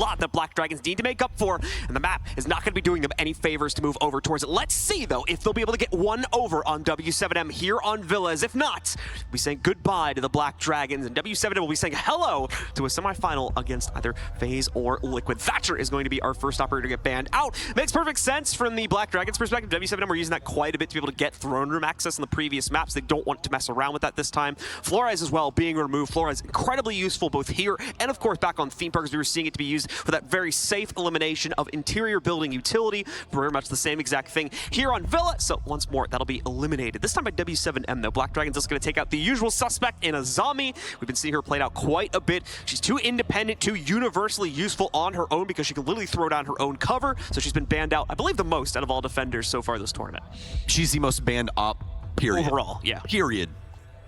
lot that Black Dragons need to make up for, and the map is not going to be doing them any favors to move over towards it. Let's see, though, if they'll be able to get one over on W7M here on Villas. If not, we'll be saying goodbye to the Black Dragons, and W7M will be saying hello to a semifinal against either FaZe or Liquid. Thatcher is going to be our first operator to get banned out. Makes perfect sense from the Black Dragons perspective. W7M were using that quite a bit to be able to get throne room access in the previous maps. They don't want to mess around with that this time. Flores as well being removed. Flores incredibly useful both here and of course back on theme parks. We were seeing it to be used for that very safe elimination of interior building utility. Very much the same exact thing here on Villa. So once more, that'll be eliminated. This time by W7M though. Black Dragons is going to take out the usual suspect in Azami. We've been seeing her played out quite a bit. She's too independent, too universally useful on her own because she can literally throw down her own cover. So she's been banned out, I believe, the most out of all defenders so far this tournament. She's the most banned op, period. Overall, yeah.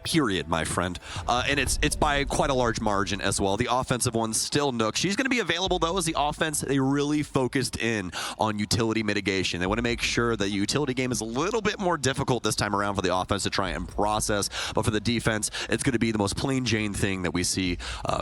Period, my friend. And it's by quite a large margin as well. The offensive one's still Nook. She's going to be available, though, as the offense. They really focused in on utility mitigation. They want to make sure that the utility game is a little bit more difficult this time around for the offense to try and process. But for the defense, it's going to be the most plain Jane thing that we see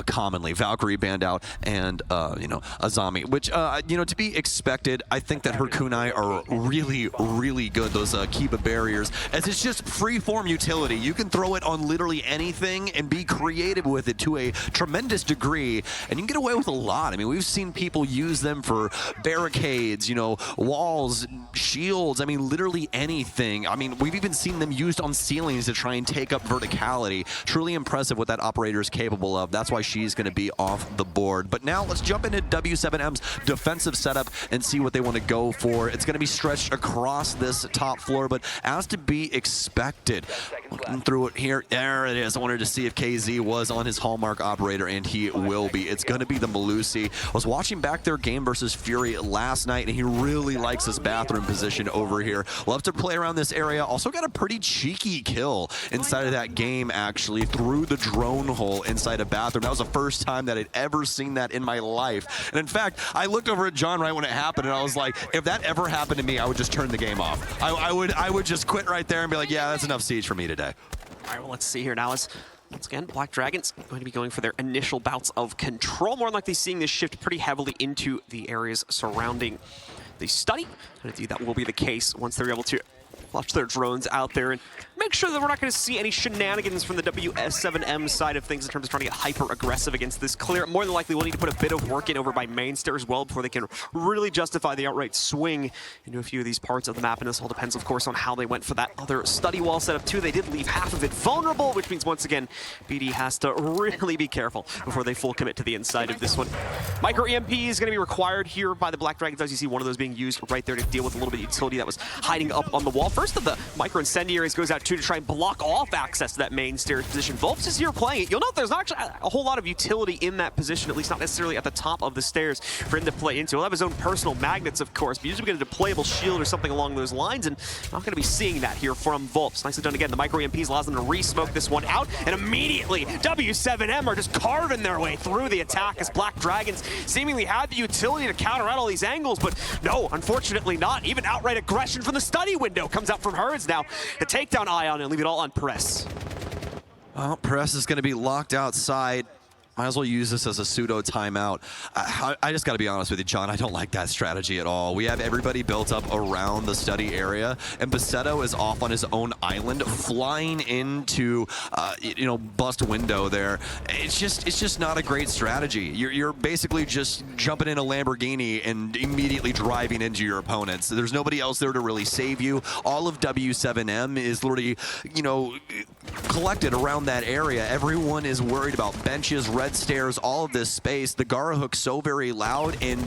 commonly. Valkyrie banned out and, Azami, which, to be expected. I think that her kunai are really, really good, those Kiba barriers, as it's just free-form utility. You can throw it on literally anything and be creative with it to a tremendous degree, and you can get away with a lot. I mean, we've seen people use them for barricades, walls, shields, I mean, literally anything. I mean, we've even seen them used on ceilings to try and take up verticality. Truly impressive what that operator is capable of. That's why she's going to be off the board. But now let's jump into W7M's defensive setup and see what they want to go for. It's going to be stretched across this top floor, but as to be expected. Looking through it here, there it is. I wanted to see if KZ was on his hallmark operator, and he will be. It's going to be the Malusi. I was watching back their game versus Fury last night, and he really likes this bathroom position over here. Loves to play around this area. Also got a pretty cheeky kill inside of that game, actually, through the drone hole inside a bathroom. That was the first time that I'd ever seen that in my life. And in fact, I looked over at John right when it happened, and I was like, if that ever happened to me, I would just turn the game off. I would just quit right there and be like, yeah, that's enough siege for me today. All right, well, let's see here now. Once again, Black Dragons going to be going for their initial bouts of control. More than likely seeing this shift pretty heavily into the areas surrounding the study. And indeed, that will be the case once they're able to flush their drones out there and make sure that we're not going to see any shenanigans from the W7M side of things in terms of trying to get hyper-aggressive against this clear. More than likely, we'll need to put a bit of work in over by Mainster as well before they can really justify the outright swing into a few of these parts of the map. And this all depends, of course, on how they went for that other study wall setup, too. They did leave half of it vulnerable, which means, once again, BD has to really be careful before they full commit to the inside of this one. Micro EMP is going to be required here by the Black Dragons, as you see one of those being used right there to deal with a little bit of utility that was hiding up on the wall. First of the micro incendiaries goes out, too, to try and block off access to that main stairs position. Volps is here playing it. You'll note there's not actually a whole lot of utility in that position, at least not necessarily at the top of the stairs for him to play into. He'll have his own personal magnets, of course, but usually get a deployable shield or something along those lines, and not going to be seeing that here from Volps. Nicely done again. The micro EMPs allows them to re-smoke this one out, and immediately W7M are just carving their way through the attack as Black Dragons seemingly had the utility to counter out all these angles, but no, unfortunately not. Even outright aggression from the study window comes out from Herds now to take down Ion and leave it all on Press. Well, Press is going to be locked outside. Might as well use this as a pseudo timeout. I just got to be honest with you, John. I don't like that strategy at all. We have everybody built up around the study area, and Bassetto is off on his own island, flying into, bust window there. It's just not a great strategy. You're basically just jumping in a Lamborghini and immediately driving into your opponents. There's nobody else there to really save you. All of W7M is literally, collected around that area. Everyone is worried about benches, red stairs, all of this space. The Gara hook so very loud, and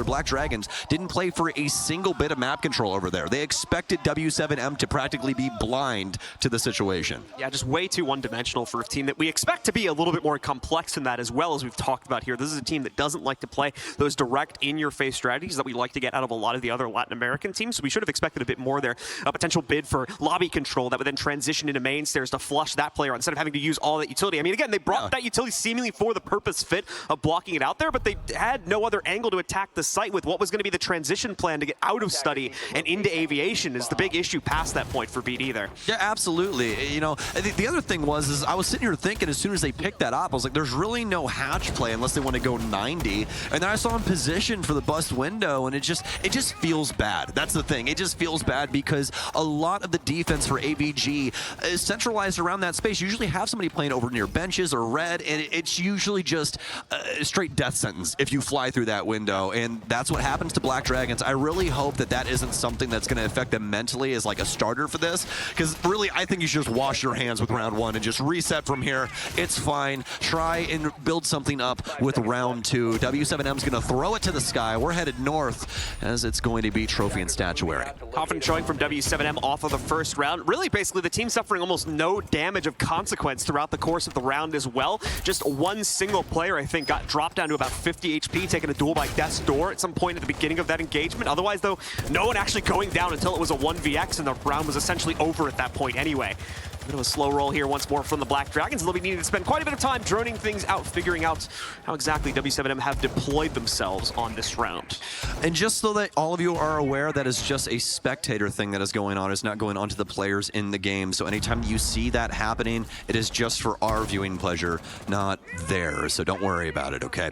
Black Dragons didn't play for a single bit of map control over there. They expected W7M to practically be blind to the situation. Yeah, just way too one-dimensional for a team that we expect to be a little bit more complex than that as well, as we've talked about here. This is a team that doesn't like to play those direct in-your-face strategies that we like to get out of a lot of the other Latin American teams, so we should have expected a bit more there. A potential bid for lobby control that would then transition into main stage backstairs to flush that player instead of having to use all that utility. I mean, again, they brought that utility seemingly for the purpose fit of blocking it out there, but they had no other angle to attack the site with what was going to be the transition plan to get out of study and into aviation is the big issue past that point for BD there. Yeah, absolutely. You know, the other thing is I was sitting here thinking as soon as they picked that up, I was like, there's really no hatch play unless they want to go 90. And then I saw him position for the bust window, and it just feels bad. That's the thing. It just feels bad because a lot of the defense for AVG is centralized around that space. You usually have somebody playing over near benches or red, and it's usually just a straight death sentence if you fly through that window. And that's what happens to Black Dragons. I really hope that that isn't something that's going to affect them mentally as like a starter for this, because really I think you should just wash your hands with round one and just reset from here. It's fine. Try and build something up with round two. W7M's going to throw it to the sky. We're headed north as it's going to be trophy and statuary. Confident showing from W7M off of the first round. Really, basically, the team suffering almost no damage of consequence throughout the course of the round as well. Just one single player, I think, got dropped down to about 50 HP, taking a duel by death's door at some point at the beginning of that engagement. Otherwise, though, no one actually going down until it was a 1vx, and the round was essentially over at that point anyway. A bit of a slow roll here once more from the Black Dragons. They'll be needing to spend quite a bit of time droning things out, figuring out how exactly W7M have deployed themselves on this round. And just so that all of you are aware, that is just a spectator thing that is going on. It's not going on to the players in the game. So anytime you see that happening, it is just for our viewing pleasure, not theirs. So don't worry about it, okay?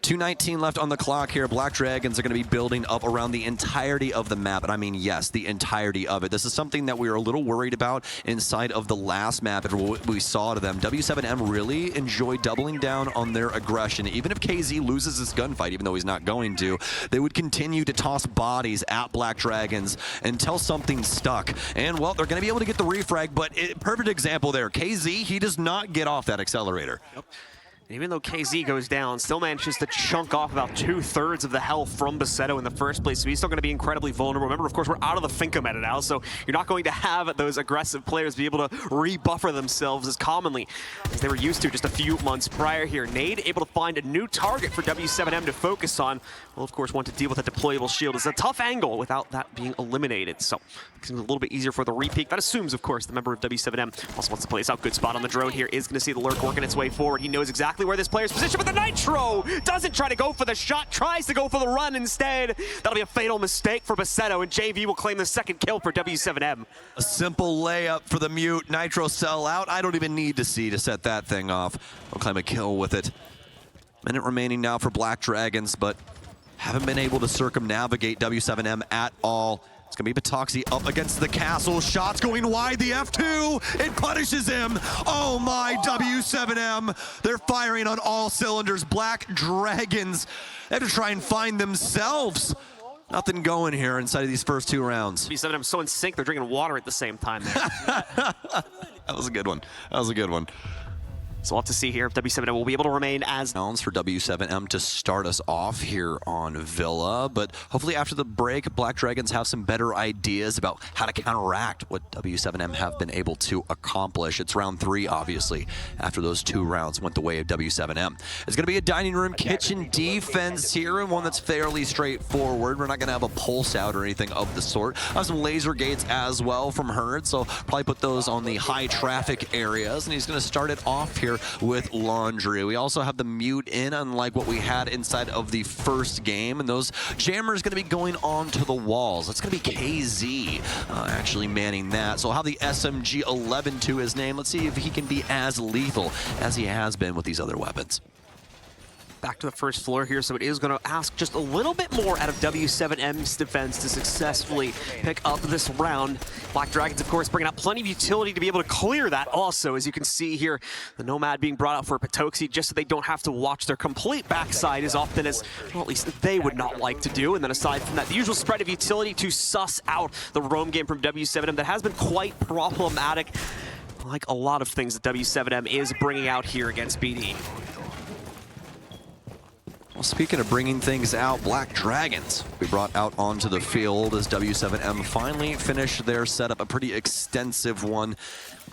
2:19 left on the clock here. Black Dragons are going to be building up around the entirety of the map. And I mean, yes, the entirety of it. This is something that we were a little worried about inside of the last map and what we saw to them. W7M really enjoyed doubling down on their aggression. Even if KZ loses his gunfight, even though he's not going to, they would continue to toss bodies at Black Dragons until something stuck. And, well, they're going to be able to get the refrag, but perfect example there. KZ, he does not get off that accelerator. Yep. Even though KZ goes down, still manages to chunk off about 2/3 of the health from Basetto in the first place, so he's still going to be incredibly vulnerable. Remember, of course, we're out of the Finka meta now, so you're not going to have those aggressive players be able to rebuffer themselves as commonly as they were used to just a few months prior here. Nade able to find a new target for W7M to focus on. Well, of course, want to deal with a deployable shield. It's a tough angle without that being eliminated, so it's a little bit easier for the repeat. That assumes, of course, the member of W7M also wants to play this out. Good spot on the drone here. Is going to see the lurk working its way forward. He knows exactly where this player's positioned, but the Nitro doesn't try to go for the shot, tries to go for the run instead. That'll be a fatal mistake for Basetto, and JV will claim the second kill for W7M. A simple layup for the mute. Nitro sell out. I don't even need to see to set that thing off. I'll claim a kill with it. Minute remaining now for Black Dragons, but haven't been able to circumnavigate W7M at all. It's going to be Patoxy up against the castle. Shots going wide. The F2. It punishes him. Oh my, W7M. They're firing on all cylinders. Black Dragons, they have to try and find themselves. Nothing going here inside of these first two rounds. W7M so in sync, they're drinking water at the same time there. That was a good one. That was a good one. So we'll have to see here if W7M will be able to remain as... For W7M to start us off here on Villa, but hopefully after the break, Black Dragons have some better ideas about how to counteract what W7M have been able to accomplish. It's round 3, obviously, after those 2 rounds went the way of W7M. It's going to be a dining room kitchen defense here, and one that's fairly straightforward. We're not going to have a pulse out or anything of the sort. I have some laser gates as well from Herd, so probably put those on the high traffic areas, and he's going to start it off here with Laundry. We also have the mute in, unlike what we had inside of the first game, and those jammers going to be going onto the walls. That's going to be KZ actually manning that. So I'll have the SMG-11 to his name. Let's see if he can be as lethal as he has been with these other weapons. Back to the first floor here, so it is going to ask just a little bit more out of W7M's defense to successfully pick up this round. Black Dragons, of course, bringing out plenty of utility to be able to clear that also. As you can see here, the Nomad being brought out for Patoxy just so they don't have to watch their complete backside as often as, well, at least they would not like to do. And then aside from that, the usual spread of utility to suss out the roam game from W7M that has been quite problematic, like a lot of things that W7M is bringing out here against BD. Well, speaking of bringing things out, Black Dragons we brought out onto the field as W7M finally finished their setup, a pretty extensive one.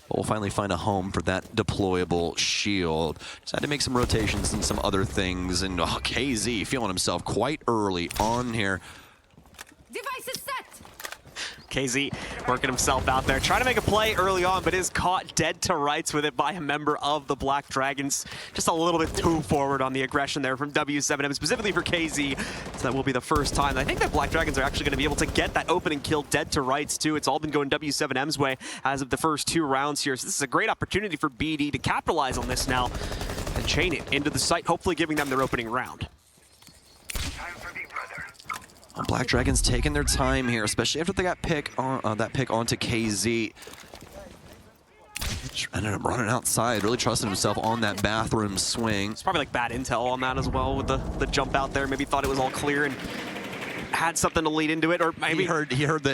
We'll finally find a home for that deployable shield. Just had to make some rotations and some other things, and KZ feeling himself quite early on here. Device is set. KZ working himself out there, trying to make a play early on, but is caught dead to rights with it by a member of the Black Dragons. Just a little bit too forward on the aggression there from W7M, specifically for KZ. So that will be the first time. I think that Black Dragons are actually going to be able to get that opening kill dead to rights too. It's all been going W7M's way as of the first 2 rounds here. So this is a great opportunity for BD to capitalize on this now and chain it into the site, hopefully giving them their opening round. Black Dragons taking their time here, especially after they got that pick onto KZ. Ended up running outside, really trusting himself on that bathroom swing. It's probably like bad intel on that as well with the jump out there. Maybe thought it was all clear and had something to lead into it, or maybe he heard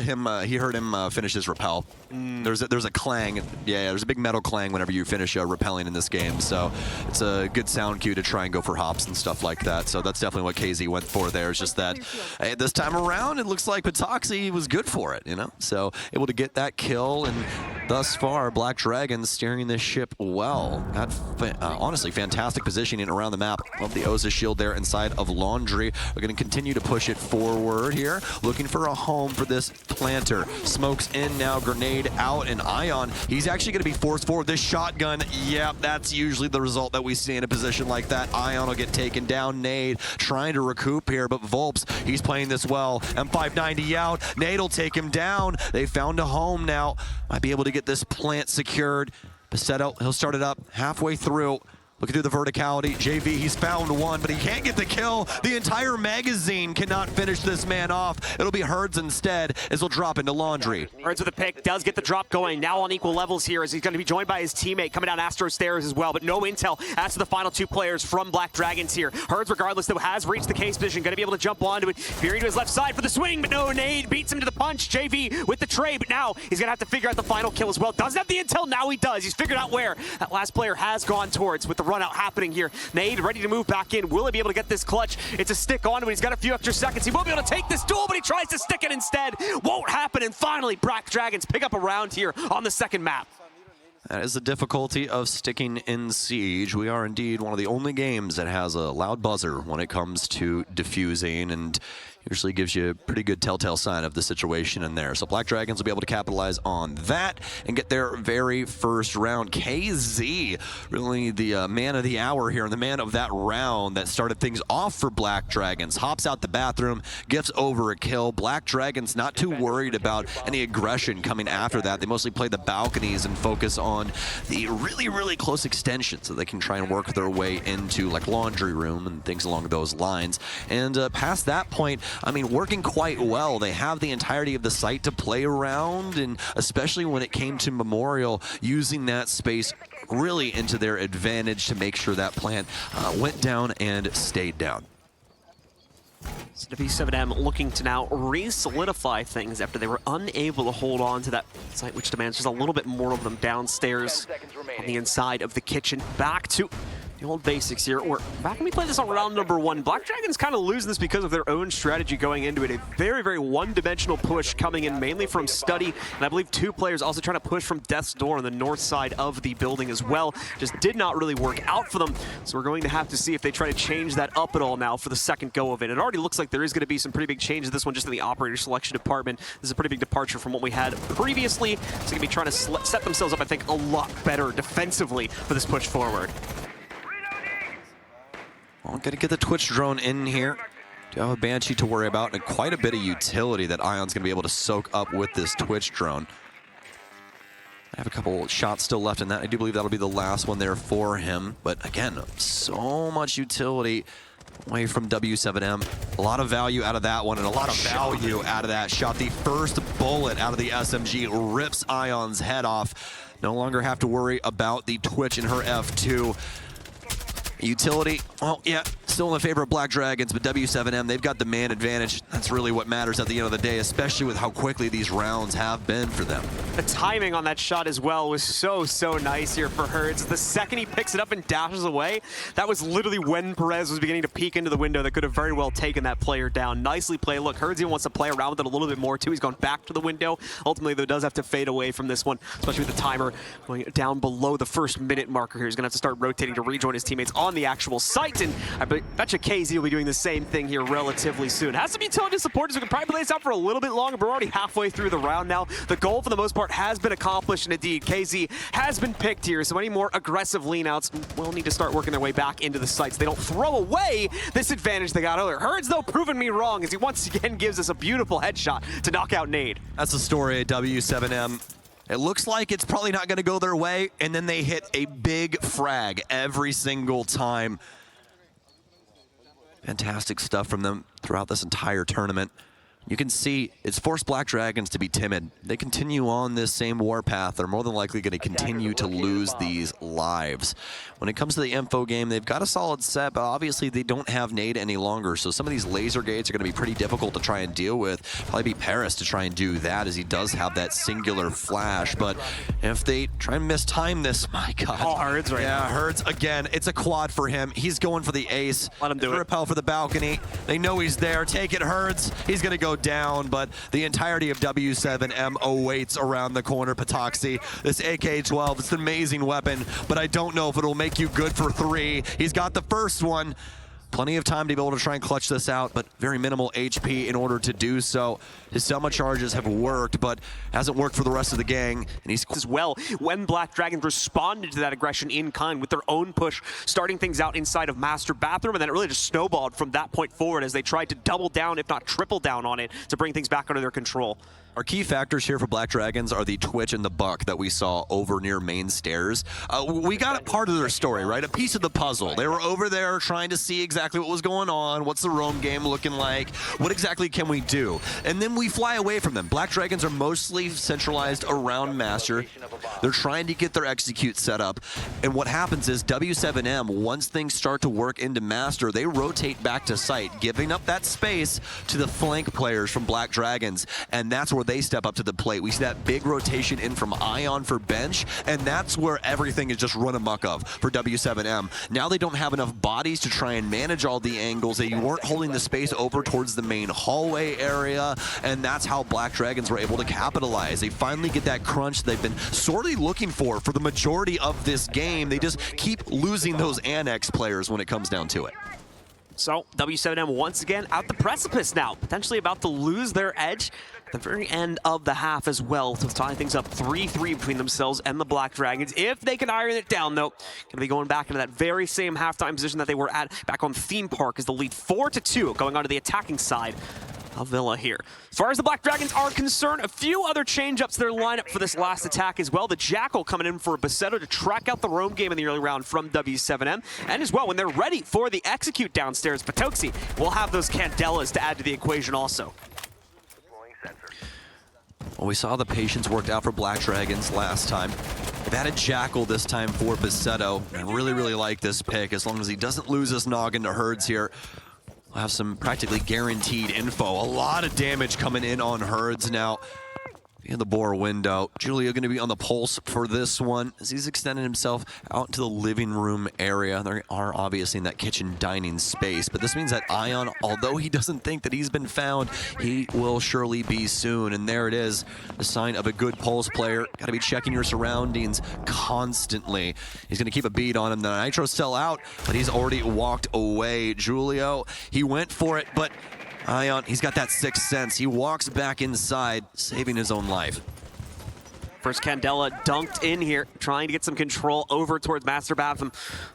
him finish his rappel. There's a clang. Yeah, there's a big metal clang whenever you finish rappelling in this game. So it's a good sound cue to try and go for hops and stuff like that. So that's definitely what KZ went for there. It's just that hey, this time around, it looks like Patoxy was good for it, you know? So able to get that kill, and thus far, Black Dragons steering this ship well. Got honestly fantastic positioning around the map. Love the Oza shield there inside of Laundry. We're going to continue to push it forward here, looking for a home for this planter. Smokes in now, grenade out, and Ion, he's actually going to be forced forward. This shotgun, yeah, that's usually the result that we see in a position like that. Ion will get taken down. Nade trying to recoup here, but Volps, he's playing this well. M590 out. Nade will take him down. They found a home now. Might be able to get this plant secured. Paceto, he'll start it up halfway through. Looking through the verticality, JV, he's found one, but he can't get the kill. The entire magazine cannot finish this man off. It'll be Herds instead, as he'll drop into Laundry. Herds with a pick, does get the drop going, now on equal levels here, as he's going to be joined by his teammate coming down Astro Stairs as well, but no intel as to the final 2 players from Black Dragons here. Herds, regardless, though, has reached the case position, going to be able to jump onto it. Fury to his left side for the swing, but no, Nade beats him to the punch. JV with the tray, but now he's going to have to figure out the final kill as well. Doesn't have the intel, now he does. He's figured out where that last player has gone towards with the run out happening here. Nade ready to move back in. Will he be able to get this clutch? It's a stick on him. He's got a few extra seconds. He won't be able to take this duel, but he tries to stick it instead. Won't happen. And finally, Black Dragons pick up a round here on the second map. That is the difficulty of sticking in Siege. We are indeed one of the only games that has a loud buzzer when it comes to defusing, and usually gives you a pretty good telltale sign of the situation in there. So Black Dragons will be able to capitalize on that and get their very first round. KZ, really the man of the hour here, and the man of that round that started things off for Black Dragons. Hops out the bathroom, gets over a kill. Black Dragons not too worried about any aggression coming after that. They mostly play the balconies and focus on the really, really close extension so they can try and work their way into like laundry room and things along those lines. And past that point, I mean, working quite well. They have the entirety of the site to play around, and especially when it came to Memorial, using that space really into their advantage to make sure that plant went down and stayed down. So W7M looking to now re-solidify things after they were unable to hold on to that site, which demands just a little bit more of them downstairs on the inside of the kitchen. Back to the old basics here. We're back when we play this on round number 1. Black Dragons kind of losing this because of their own strategy going into it. A very, very one-dimensional push coming in mainly from Study, and I believe 2 players also trying to push from Death's Door on the north side of the building as well. Just did not really work out for them, so we're going to have to see if they try to change that up at all now for the second go of it. It already looks like there is going to be some pretty big changes this one just in the operator selection department. This is a pretty big departure from what we had previously, so they're going to be trying to set themselves up, I think, a lot better defensively for this push forward. Well, gonna get the Twitch drone in here. Do have a Banshee to worry about, and quite a bit of utility that Ion's gonna be able to soak up with this Twitch drone. I have a couple shots still left in that. I do believe that'll be the last one there for him. But again, so much utility away from W7M. A lot of value out of that one, and a lot of value out of that shot. The first bullet out of the SMG rips Ion's head off. No longer have to worry about the Twitch in her F2. Utility, well, yeah, still in favor of Black Dragons, but W7M, they've got the man advantage. That's really what matters at the end of the day, especially with how quickly these rounds have been for them. The timing on that shot as well was so nice here for Herds. The second he picks it up and dashes away, that was literally when Perez was beginning to peek into the window that could have very well taken that player down. Nicely played. Look, Herds even wants to play around with it a little bit more too. He's gone back to the window. Ultimately, though, does have to fade away from this one, especially with the timer going down below the first minute marker here. He's going to have to start rotating to rejoin his teammates on the actual site, and Bet you KZ will be doing the same thing here relatively soon. Has some utility support, so we can probably play this out for a little bit longer, but we're already halfway through the round now. The goal, for the most part, has been accomplished, and indeed, KZ has been picked here, so any more aggressive lean-outs will need to start working their way back into the sites. They don't throw away this advantage they got earlier. Herds, though, proving me wrong, as he once again gives us a beautiful headshot to knock out Nade. That's the story at W7M. It looks like it's probably not going to go their way, and then they hit a big frag every single time. Fantastic stuff from them throughout this entire tournament. You can see it's forced Black Dragons to be timid. They continue on this same warpath. They're more than likely going to continue to lose these lives. When it comes to the info game, they've got a solid set, but obviously they don't have nade any longer. So some of these laser gates are going to be pretty difficult to try and deal with. Probably be Paris to try and do that, as he does have that singular flash. But if they try and mistime this, my God. Oh, Herds right now. Herds again. It's a quad for him. He's going for the ace. Let him do it. Repel for the balcony. They know he's there. Take it, Herds. He's going to go down, but the entirety of W7M awaits around the corner. Patoxy, this AK-12, it's an amazing weapon, but I don't know if it'll make you good for 3. He's got the first one. Plenty of time to be able to try and clutch this out, but very minimal HP in order to do so. His Selma charges have worked, but hasn't worked for the rest of the gang. And he's as well when Black Dragons responded to that aggression in kind with their own push, starting things out inside of Master Bathroom, and then it really just snowballed from that point forward as they tried to double down, if not triple down on it, to bring things back under their control. Our key factors here for Black Dragons are the Twitch and the Buck that we saw over near main stairs. We got a part of their story, right? A piece of the puzzle. They were over there trying to see exactly what was going on. What's the roam game looking like? What exactly can we do? And then we fly away from them. Black Dragons are mostly centralized around Master. They're trying to get their execute set up. And what happens is W7M, once things start to work into Master, they rotate back to site, giving up that space to the flank players from Black Dragons. And that's where they step up to the plate. We see that big rotation in from Ion for bench, and that's where everything is just run amok of for W7M. Now they don't have enough bodies to try and manage all the angles. They weren't holding the space over towards the main hallway area, and that's how Black Dragons were able to capitalize. They finally get that crunch they've been sorely looking for the majority of this game. They just keep losing those annex players when it comes down to it. So W7M once again out the precipice now, potentially about to lose their edge at the very end of the half as well, to tie things up 3-3 between themselves and the Black Dragons. If they can iron it down, though, going to be going back into that very same halftime position that they were at back on Theme Park, as the lead 4-2 going on to the attacking side of Villa here. As far as the Black Dragons are concerned, a few other change-ups to their lineup for this last attack as well. The Jackal coming in for Basetto to track out the roam game in the early round from W7M. And as well, when they're ready for the execute downstairs, Patoxy will have those Candelas to add to the equation also. Well, we saw the patience worked out for Black Dragons last time. They've added Jackal this time for Basetto. I really, really like this pick, as long as he doesn't lose his noggin to Herds here. We'll have some practically guaranteed info. A lot of damage coming in on Herds now. In the bore window. Julio going to be on the pulse for this one, as he's extended himself out into the living room area. They are obviously in that kitchen dining space, but this means that Ion, although he doesn't think that he's been found, he will surely be soon. And there it is, the sign of a good pulse player. Got to be checking your surroundings constantly. He's going to keep a bead on him. The Nitro cell out, but he's already walked away. Julio, he went for it, but Ion, he's got that sixth sense. He walks back inside, saving his own life. First Candela dunked in here, trying to get some control over towards Master Bathroom.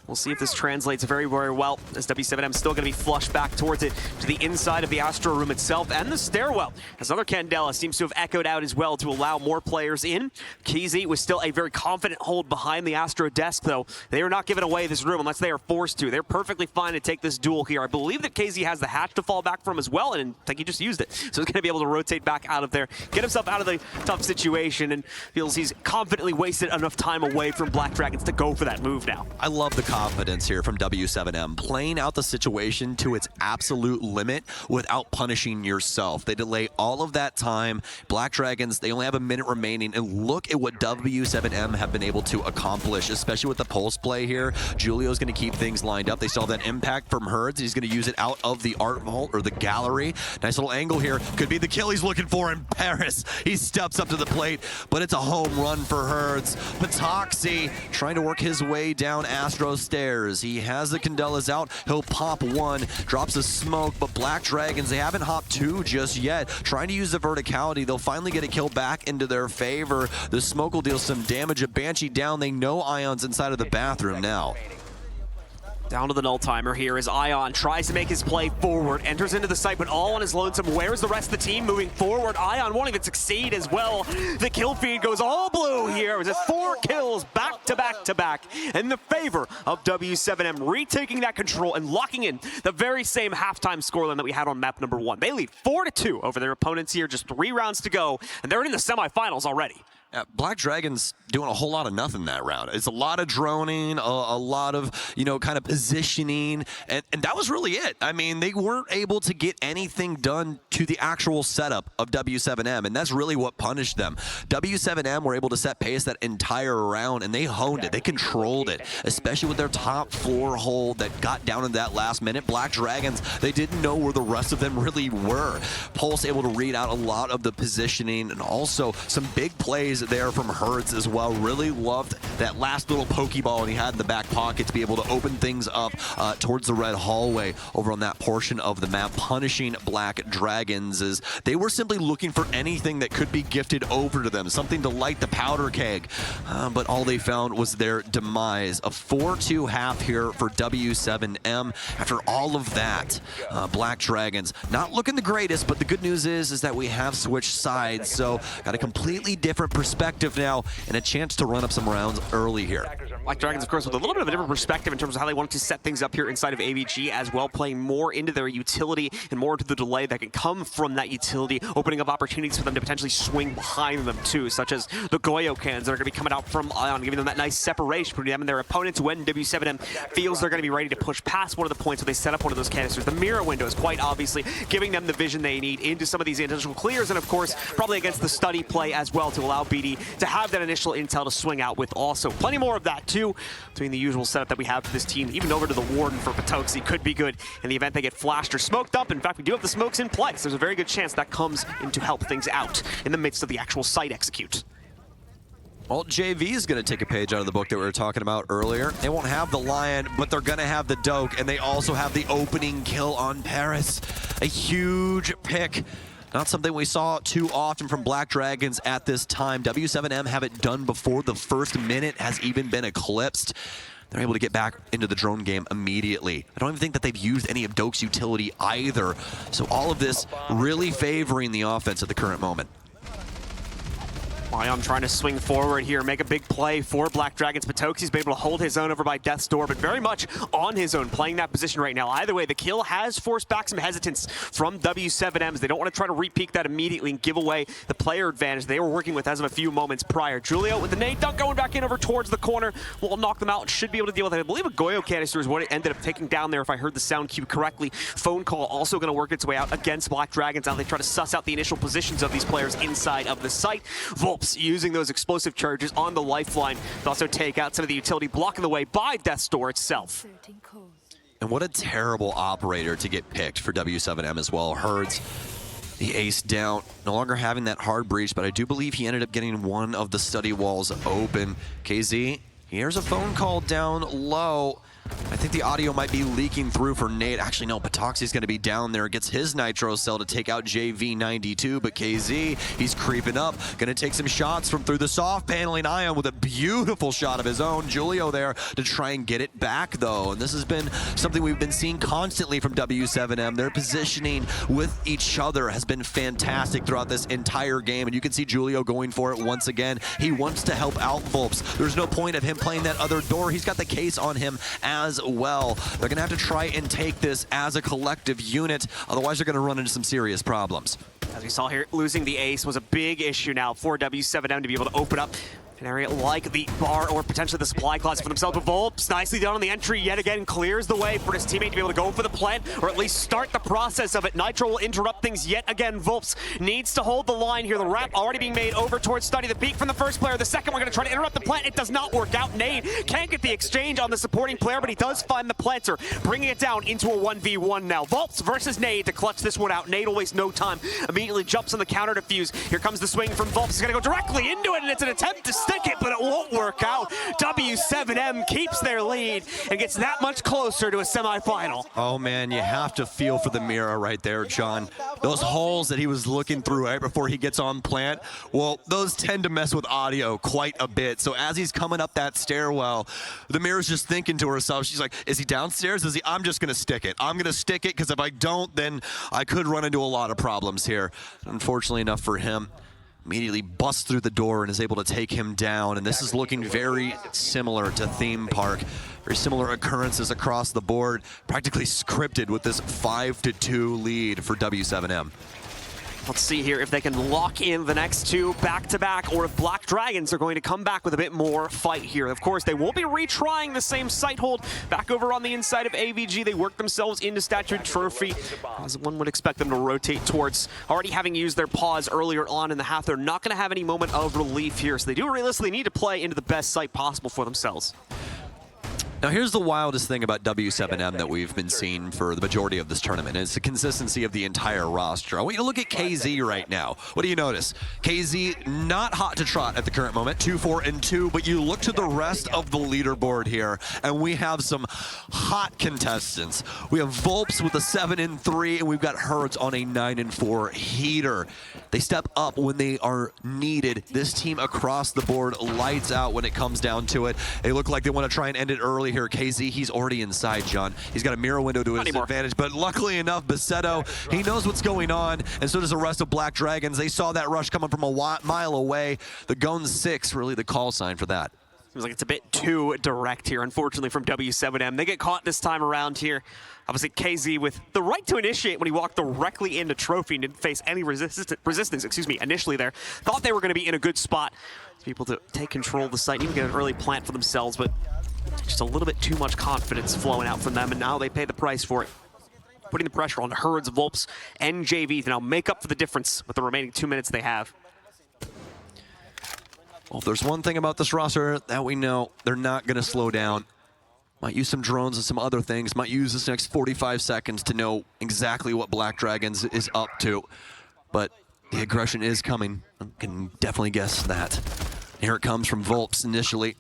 We'll see if this translates very, very well, as W7M still going to be flushed back towards it, to the inside of the Astro Room itself and the stairwell. As another Candela seems to have echoed out as well to allow more players in. KZ was still a very confident hold behind the Astro desk, though. They are not giving away this room unless they are forced to. They're perfectly fine to take this duel here. I believe that KZ has the hatch to fall back from as well, and I think he just used it. So he's going to be able to rotate back out of there, get himself out of the tough situation, and feels he's confidently wasted enough time away from Black Dragons to go for that move now. I love the confidence here from W7M, playing out the situation to its absolute limit without punishing yourself. They delay all of that time. Black Dragons, they only have a minute remaining, and look at what W7M have been able to accomplish, especially with the pulse play here. Julio's going to keep things lined up. They saw that impact from Herds. He's going to use it out of the art vault, or the gallery. Nice little angle here. Could be the kill he's looking for in Paris. He steps up to the plate, but it's a home run for Herds. Patoxy trying to work his way down Astro stairs. He has the Candelas out. He'll pop one, drops a smoke, but Black Dragons, they haven't hopped two just yet. Trying to use the verticality. They'll finally get a kill back into their favor. The smoke will deal some damage. A Banshee down. They know Ion's inside of the bathroom now. Down to the null timer here as Ion tries to make his play forward, enters into the site, but all on his lonesome. Where's the rest of the team moving forward? Ion won't even succeed as well. The kill feed goes all blue here. It was 4 kills back to back to back in the favor of W7M, retaking that control and locking in the very same halftime scoreline that we had on map number 1. They lead 4-2 over their opponents here, just 3 rounds to go, and they're in the semifinals already. Black Dragons doing a whole lot of nothing that round. It's a lot of droning, a lot of, kind of positioning, and that was really it. I mean, they weren't able to get anything done to the actual setup of W7M, and that's really what punished them. W7M were able to set pace that entire round, and they honed it. They controlled it, especially with their top floor hold that got down in that last minute. Black Dragons, they didn't know where the rest of them really were. Pulse able to read out a lot of the positioning, and also some big plays there from Hertz as well. Really loved that last little pokeball he had in the back pocket to be able to open things up towards the red hallway over on that portion of the map, punishing Black Dragons as they were simply looking for anything that could be gifted over to them, something to light the powder keg, but all they found was their demise. A 4-2 half here for W7M. After all of that, Black Dragons not looking the greatest, but the good news is that we have switched sides, so got a completely different perspective now and a chance to run up some rounds early here. Black Dragons, of course, with a little bit of a different perspective in terms of how they wanted to set things up here inside of AVG as well, playing more into their utility and more into the delay that can come from that utility, opening up opportunities for them to potentially swing behind them too, such as the Goyo cans that are going to be coming out from Ion, giving them that nice separation between them and their opponents when W7M feels they're going to be ready to push past one of the points where they set up one of those canisters. The mirror window is quite obviously giving them the vision they need into some of these intentional clears, and of course, probably against the study play as well to allow BD to have that initial intel to swing out with also. Plenty more of that too, between the usual setup that we have for this team. Even over to the Warden for Patoxy could be good in the event they get flashed or smoked up. In fact, we do have the smokes in place. There's a very good chance that comes in to help things out in the midst of the actual site execute. Well, JV is going to take a page out of the book that we were talking about earlier. They won't have the Lion, but they're going to have the Doke, and they also have the opening kill on Paris. A huge pick. Not something we saw too often from Black Dragons at this time. W7M have it done before the first minute has even been eclipsed. They're able to get back into the drone game immediately. I don't even think that they've used any of Doke's utility either. So all of this really favoring the offense at the current moment. Ion trying to swing forward here, make a big play for Black Dragons. Patoxy's been able to hold his own over by Death's Door, but very much on his own, playing that position right now. Either way, the kill has forced back some hesitance from W7Ms. They don't want to try to repeat that immediately and give away the player advantage they were working with as of a few moments prior. Julio with the nade dunk going back in over towards the corner will knock them out. Should be able to deal with it. I believe a Goyo canister is what it ended up taking down there, if I heard the sound cue correctly. Phone call also going to work its way out against Black Dragons. Now they try to suss out the initial positions of these players inside of the site. Volps using those explosive charges on the lifeline to also take out some of the utility, blocking the way by Death's Door itself. And what a terrible operator to get picked for W7M as well. Herds, the ace down, no longer having that hard breach, but I do believe he ended up getting one of the study walls open. KZ, here's a phone call down low. I think the audio might be leaking through for Nate. Actually, no, Patoxy's going to be down there. Gets his Nitro Cell to take out JV92, but KZ, he's creeping up. Going to take some shots from through the soft paneling. Ion with a beautiful shot of his own. Julio there to try and get it back, though. And this has been something we've been seeing constantly from W7M. Their positioning with each other has been fantastic throughout this entire game. And you can see Julio going for it once again. He wants to help out Volps. There's no point of him playing that other door. He's got the case on him as well. They're going to have to try and take this as a collective unit, otherwise they're going to run into some serious problems. As we saw here, losing the ace was a big issue now for W7M to be able to open up An area like the bar or potentially the supply closet for themselves. But Volps nicely done on the entry yet again, clears the way for his teammate to be able to go for the plant or at least start the process of it. Nitro will interrupt things yet again. Volps needs to hold the line here. The wrap already being made over towards Study. The peek from the first player. The second, we're going to try to interrupt the plant. It does not work out. Nade can't get the exchange on the supporting player, but he does find the planter, bringing it down into a 1v1 now. Volps versus Nade to clutch this one out. Nade will waste no time. Immediately jumps on the counter defuse. Here comes the swing from Volps. He's going to go directly into it, and it's an attempt to stick it, but it won't work out. W7M keeps their lead and gets that much closer to a semifinal. Oh man, you have to feel for the Mira right there, John. Those holes that he was looking through right before he gets on plant, well, those tend to mess with audio quite a bit. So as he's coming up that stairwell, the Mira's just thinking to herself, she's like, is he downstairs? Is he? I'm just gonna stick it. I'm gonna stick it, because if I don't, then I could run into a lot of problems here. Unfortunately enough for him, immediately busts through the door and is able to take him down. And this is looking very similar to Theme Park. Very similar occurrences across the board, practically scripted with this 5-2 lead for W7M. Let's see here if they can lock in the next two back-to-back, or if Black Dragons are going to come back with a bit more fight here. Of course, they won't be retrying the same site hold back over on the inside of AVG. They work themselves into Statue Trophy, as one would expect them to rotate towards. Already having used their pause earlier on in the half, they're not going to have any moment of relief here, so they do realistically need to play into the best site possible for themselves. Now here's the wildest thing about W7M that we've been seeing for the majority of this tournament. It's the consistency of the entire roster. I want you to look at KZ right now. What do you notice? KZ not hot to trot at the current moment, 2-4-2, but you look to the rest of the leaderboard here, and we have some hot contestants. We have Volps with a 7-3, and we've got Herds on a 9-4 heater. They step up when they are needed. This team across the board lights out when it comes down to it. They look like they want to try and end it early here. KZ, he's already inside, John. He's got a mirror window to his advantage, but luckily enough, Basetto, he knows what's going on, and so does the rest of Black Dragons. They saw that rush coming from a mile away. The Gun 6, really the call sign for that. Seems like it's a bit too direct here, unfortunately, from W7M. They get caught this time around here. Obviously, KZ with the right to initiate when he walked directly into Trophy and didn't face any resistance, initially there. Thought they were going to be in a good spot to be able to take control of the site and even get an early plant for themselves, but just a little bit too much confidence flowing out from them, and now they pay the price for it. Putting the pressure on Herds, Volps, and JV to now make up for the difference with the remaining 2 minutes they have. Well, if there's one thing about this roster that we know, they're not going to slow down. Might use some drones and some other things. Might use this next 45 seconds to know exactly what Black Dragons is up to. But the aggression is coming. I can definitely guess that. Here it comes from Volps initially.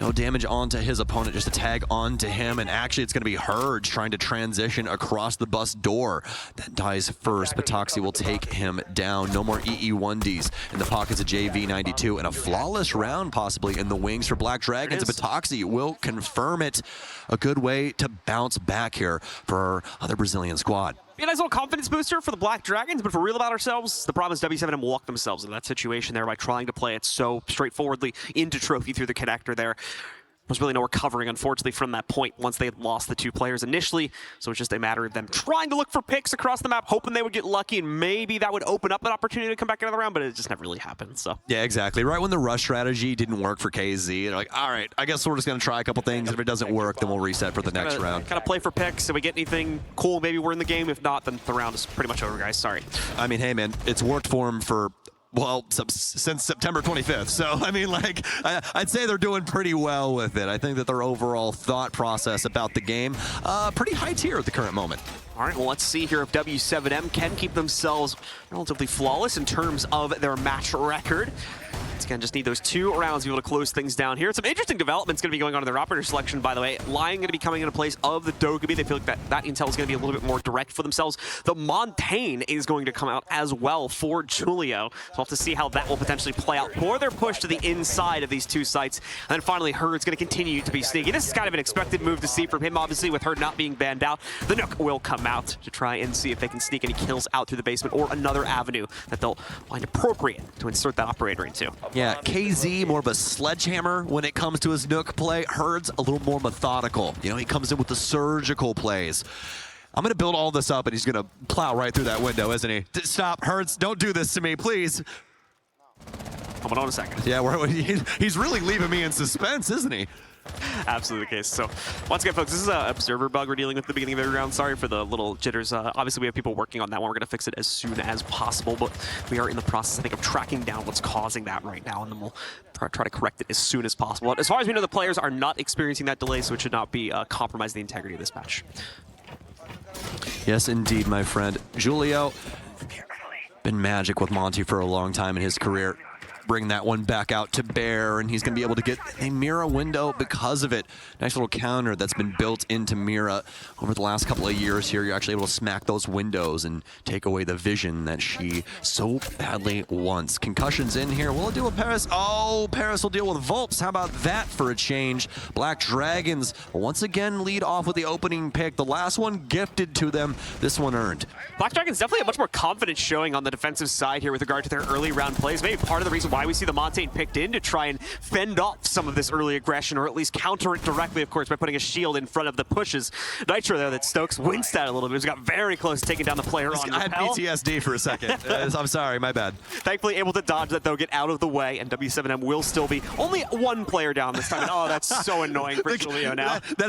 No damage onto his opponent, just a tag onto him, and actually it's going to be Herds trying to transition across the bus door. That dies first, but Toxie will take him down. No more EE1Ds in the pockets of JV92, and a flawless round possibly in the wings for Black Dragons, but Toxie will confirm it. A good way to bounce back here for our other Brazilian squad. Be a nice little confidence booster for the Black Dragons, but if we're real about ourselves, the problem is W7M walked themselves into that situation there by trying to play it so straightforwardly into Trophy through the connector there. There was really no recovering, unfortunately, from that point once they had lost the two players initially. So it's just a matter of them trying to look for picks across the map, hoping they would get lucky, and maybe that would open up an opportunity to come back into the round, but it just never really happened. So yeah, exactly. Right when the rush strategy didn't work for KZ, they're like, all right, I guess we're just going to try a couple things. If it doesn't work, then we'll reset for the next round. Kind of play for picks. If we get anything cool, maybe we're in the game. If not, then the round is pretty much over, guys. Sorry. I mean, hey, man, it's worked for him for, well, since September 25th. So, I mean, like, I'd say they're doing pretty well with it. I think that their overall thought process about the game, pretty high tier at the current moment. All right, well, let's see here if W7M can keep themselves relatively flawless in terms of their match record. Again, just need those 2 rounds to be able to close things down here. Some interesting developments going to be going on in their operator selection, by the way. Lion going to be coming into place of the Dokkaebi. They feel like that intel is going to be a little bit more direct for themselves. The Montaigne is going to come out as well for Julio. So we'll have to see how that will potentially play out for their push to the inside of these 2 sites. And then finally, Herd's going to continue to be sneaky. This is kind of an expected move to see from him, obviously, with Herd not being banned out. The Nook will come out to try and see if they can sneak any kills out through the basement or another avenue that they'll find appropriate to insert that operator into. Yeah, KZ more of a sledgehammer when it comes to his Nook play. Herd's a little more methodical. You know, he comes in with the surgical plays. I'm going to build all this up, and he's going to plow right through that window, isn't he? Stop, Herds, don't do this to me, please. Coming on a second. Yeah, he's really leaving me in suspense, isn't he? Absolutely the case. So once again, folks, this is an observer bug we're dealing with at the beginning of every round. Sorry for the little jitters. Obviously, we have people working on that one. We're going to fix it as soon as possible, but we are in the process, I think, of tracking down what's causing that right now, and then we'll try to correct it as soon as possible. As far as we know, the players are not experiencing that delay, so it should not be compromise the integrity of this match. Yes, indeed, my friend. Julio, been magic with Monty for a long time in his career. Bring that one back out to bear, and he's going to be able to get a Mira window because of it. Nice little counter that's been built into Mira over the last couple of years here. You're actually able to smack those windows and take away the vision that she so badly wants. Concussions in here. Will it deal with Paris? Oh, Paris will deal with Volps. How about that for a change? Black Dragons once again lead off with the opening pick. The last one gifted to them. This one earned. Black Dragons definitely a much more confident showing on the defensive side here with regard to their early round plays. Maybe part of the reason why we see the Montaigne picked in to try and fend off some of this early aggression, or at least counter it directly, of course, by putting a shield in front of the pushes. Nitro there that Stokes winced at a little bit. He got very close to taking down the player on I had PTSD for a second. I'm sorry, my bad. Thankfully able to dodge that, though, get out of the way, and W7M will still be only one player down this time. And, oh, that's so annoying for Julio now. That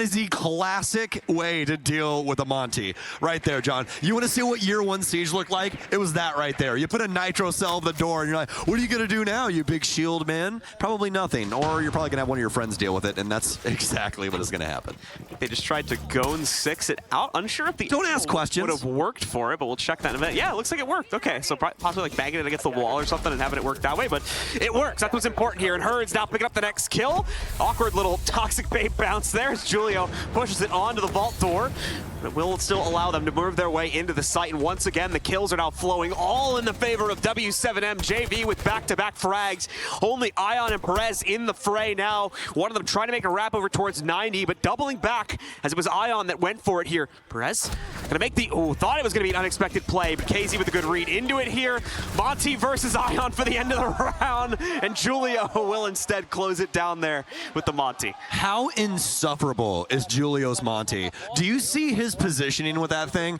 is the classic way to deal with a Monty. Right there, John. You want to see what year one Siege looked like? It was that right there. You put a Nitro cell at the door, and you're like, what are you going to do now, you big shield man? Probably nothing. Or you're probably going to have one of your friends deal with it, and that's exactly what is going to happen. They just tried to go and 6 it out. Unsure if the Don't ask questions. would have worked for it, but we'll check that in a minute. Yeah, it looks like it worked. Okay, so possibly like banging it against the wall or something and having it work that way, but it works. That's what's important here. And Herd's now picking up the next kill. Awkward little toxic bait bounce there as Julio pushes it onto the vault door. But it will still allow them to move their way into the site. And once again, the kills are now flowing all in the favor of W7M. JV with back-to-back frags. Only Ion and Perez in the fray now. One of them trying to make a wrap over towards 90, but doubling back as it was Ion that went for it here. Perez gonna make the, thought it was gonna be an unexpected play, but KZ with a good read into it here. Monty versus Ion for the end of the round, and Julio will instead close it down there with the Monty. How insufferable is Julio's Monty? Do you see his positioning with that thing?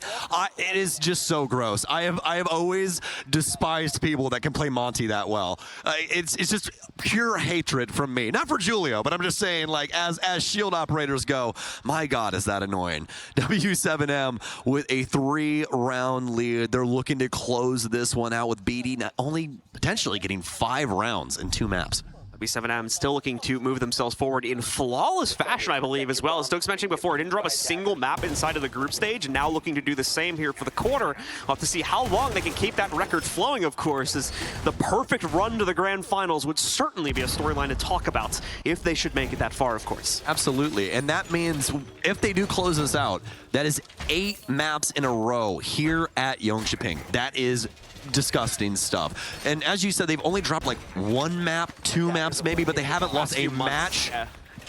It is just so gross. I have always despised people that can play Monty that well. It's just pure hatred from me. Not for Julio, but I'm just saying, like, as shield operators go, my God, is that annoying. W7M with a 3-round lead. They're looking to close this one out with BD not only potentially getting 5 rounds in 2 maps. W7M still looking to move themselves forward in flawless fashion, I believe, as well. As Stokes mentioned before, didn't drop a single map inside of the group stage, and now looking to do the same here for the quarter. We'll have to see how long they can keep that record flowing, of course, as the perfect run to the grand finals would certainly be a storyline to talk about if they should make it that far, of course. Absolutely, and that means if they do close this out, that is 8 maps in a row here at Jönköping. That is disgusting stuff. And as you said, they've only dropped like 1 map, 2 maps maybe, but they haven't lost a match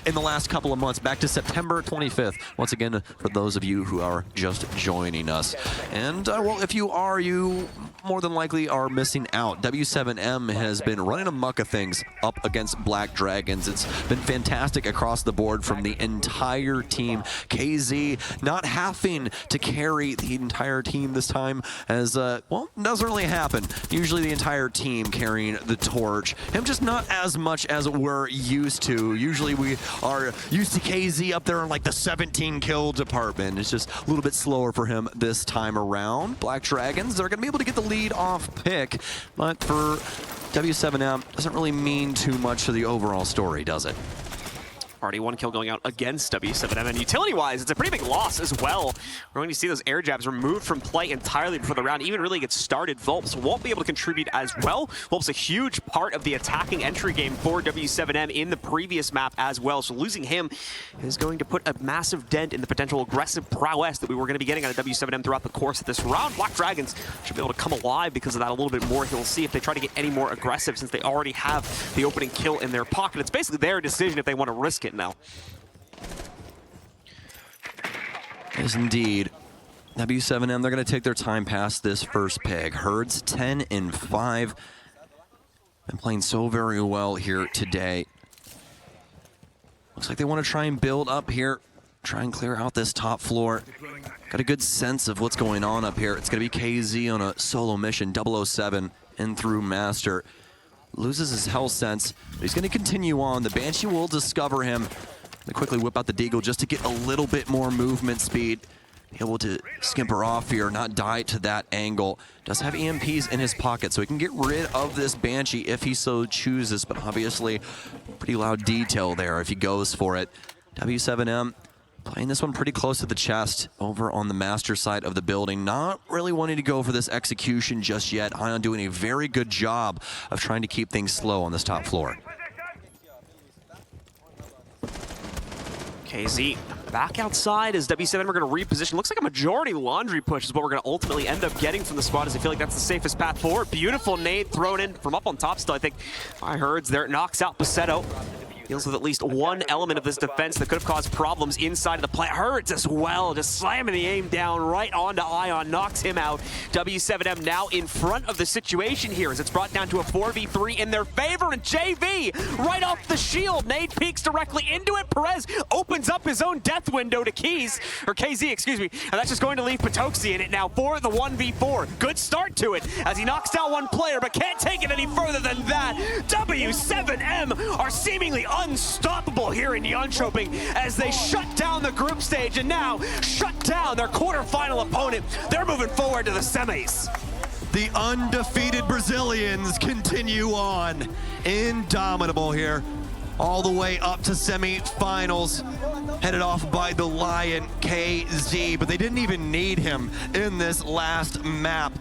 in the last couple of months, back to September 25th. Once again, for those of you who are just joining us. And, well, if you are, you more than likely are missing out. W7M has been running amok of things up against Black Dragons. It's been fantastic across the board from the entire team. KZ not having to carry the entire team this time, as, well, doesn't really happen. Usually the entire team carrying the torch. Him just not as much as we're used to. Usually we are used to KZ up there in like the 17 kill department. It's just a little bit slower for him this time around. Black Dragons, they're going to be able to get the lead off pick, but for W7M, doesn't really mean too much to the overall story, does it? Already 1 kill going out against W7M, and utility-wise, it's a pretty big loss as well. We're going to see those air jabs removed from play entirely before the round even really gets started. Volps won't be able to contribute as well. Volps a huge part of the attacking entry game for W7M in the previous map as well, so losing him is going to put a massive dent in the potential aggressive prowess that we were going to be getting out of W7M throughout the course of this round. Black Dragons should be able to come alive because of that a little bit more. We'll see if they try to get any more aggressive since they already have the opening kill in their pocket. It's basically their decision if they want to risk it now. Yes, indeed. W7M, they're going to take their time past this first peg. Herd's 10-5. Been playing so very well here today. Looks like they want to try and build up here. Try and clear out this top floor. Got a good sense of what's going on up here. It's going to be KZ on a solo mission, 007 in through Master. loses his health sense. But he's going to continue on. The Banshee will discover him. They quickly whip out the Deagle just to get a little bit more movement speed. Able to skimper off here, not die to that angle. Does have EMPs in his pocket, so he can get rid of this Banshee if he so chooses, but obviously pretty loud detail there if he goes for it. W7M playing this one pretty close to the chest over on the master side of the building. Not really wanting to go for this execution just yet. Ion doing a very good job of trying to keep things slow on this top floor. KZ back outside as W7 are going to reposition. Looks like a majority laundry push is what we're going to ultimately end up getting from the spot, as I feel like that's the safest path forward. Beautiful nade thrown in from up on top still, I think. By Herds there, knocks out Paceto. Deals with at least one element of this defense that could have caused problems inside of the plant. Herds as well, just slamming the aim down right onto Ion, knocks him out. W7M now in front of the situation here as it's brought down to a 4v3 in their favor, and JV right off the shield. Nade peeks directly into it. Perez opens up his own death window to KZ, excuse me, and that's just going to leave Potoxi in it now for the 1v4. Good start to it as he knocks down one player, but can't take it any further than that. W7M are seemingly unstoppable here in Jönköping as they shut down the group stage and now shut down their quarterfinal opponent. They're moving forward to the semis. The undefeated Brazilians continue on. Indomitable here. All the way up to semifinals. Headed off by the Lion KZ, but they didn't even need him in this last map.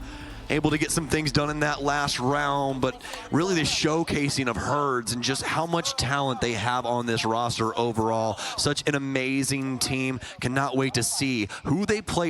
Able to get some things done in that last round, but really the showcasing of Herds and just how much talent they have on this roster overall. Such an amazing team. Cannot wait to see who they play